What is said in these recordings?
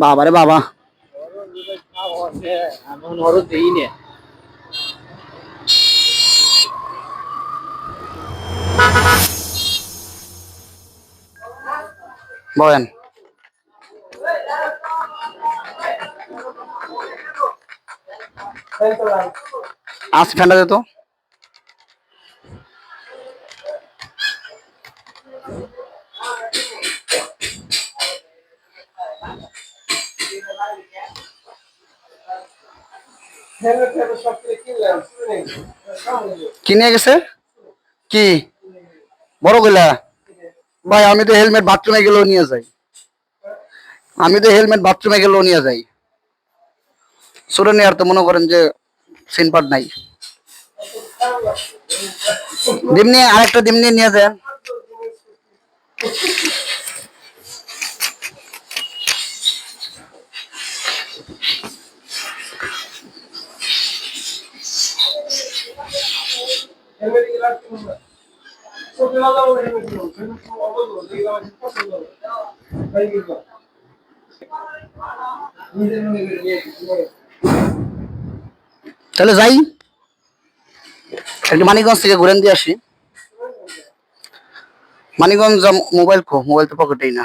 বাবা রে বাবা বলেন আজ ঠান্ডা যেত কিনে গেছে কি বড় কইলা ভাই আমি তো হেলমেট বাথরুমে গেলেও নিয়ে যাই সুরে নিয়ে আর তো মনে করেন যে সিনপাট নাই দিমনি আরেকটা দিমনি নিয়ে যান তাহলে যাই একটু মানিকগঞ্জ থেকে ঘুরেন দিয়ে আসি মানিকগঞ্জ মোবাইল তো পকেটেই না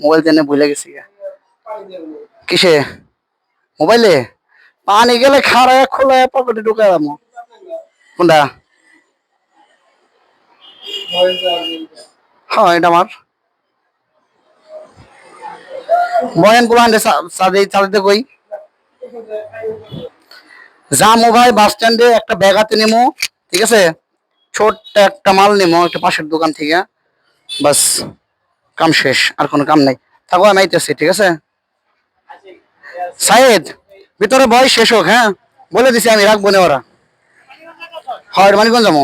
মোবাইল জেনে ভুলে গেছি কিসে মোবাইলে পানি গেলে খাড়ায় খোলা পকেটে ঢুকায় কোনটা হ্যাঁ এটা আমার বয়ান পুরান চালাতে কই যামো ভাই বাস স্ট্যান্ডে একটা ব্যাগ হাতে নেমো ঠিক আছে ছোট্ট একটা মাল নেমো একটা পাশের দোকান থেকে বাস কাম শেষ আর কোনো কাম নাই থাকো আমি আইতেছি ঠিক আছে সাইদ ভিতরে বয়স শেষ হোক হ্যাঁ বলে দিছি আমি রাখবো না ওরা হয় মানিকগঞ্জ যাবো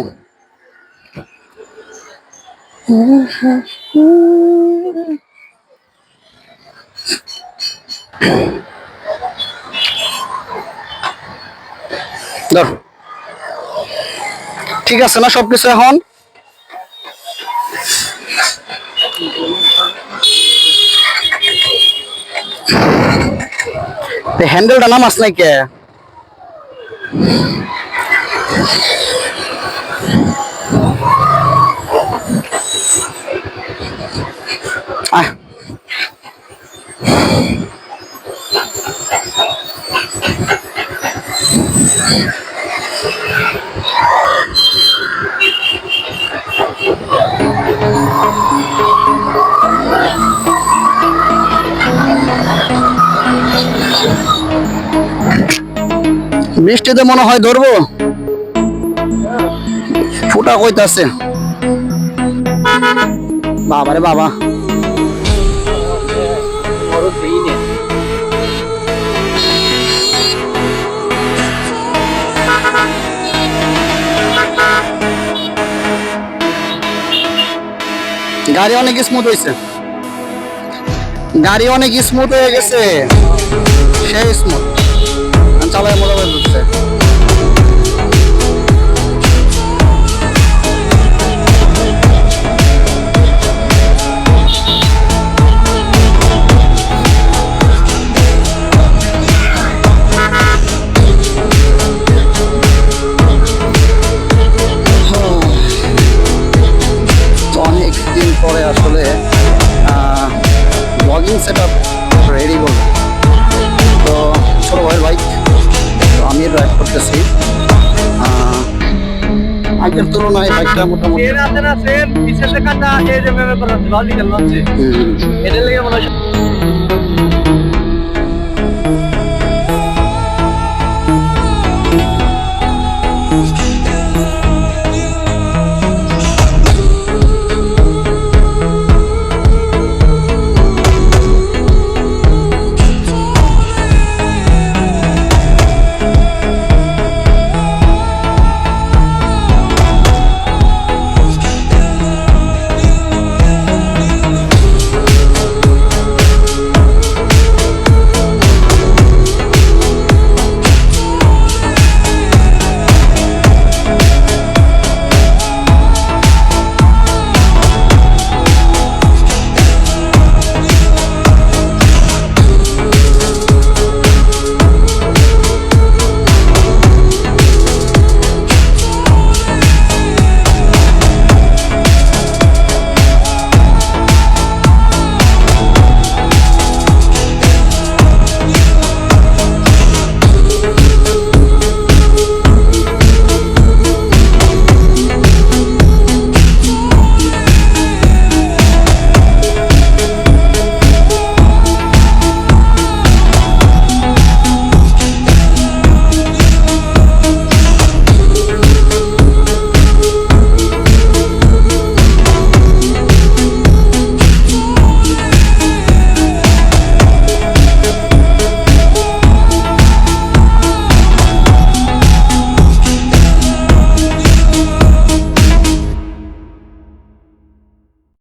ঠিক আছে না সবকিছু এখন হ্যান্ডেলটা নামাস নাই কে বৃষ্টিতে মনে হয় ধরবো ফুটা কইতাছে বাবারে বাবা গাড়ি অনেক স্মুথ হয়েছে সেই স্মুথ চালায় মজা করে দিচ্ছে অনেকদিন পরে আসলে ব্লগিং সেটআপ রেডি করব তো ছোট ভাইয়ের বাইক আমি রাইড করতেছি আগের তুলনায় বাইকটা মোটামুটি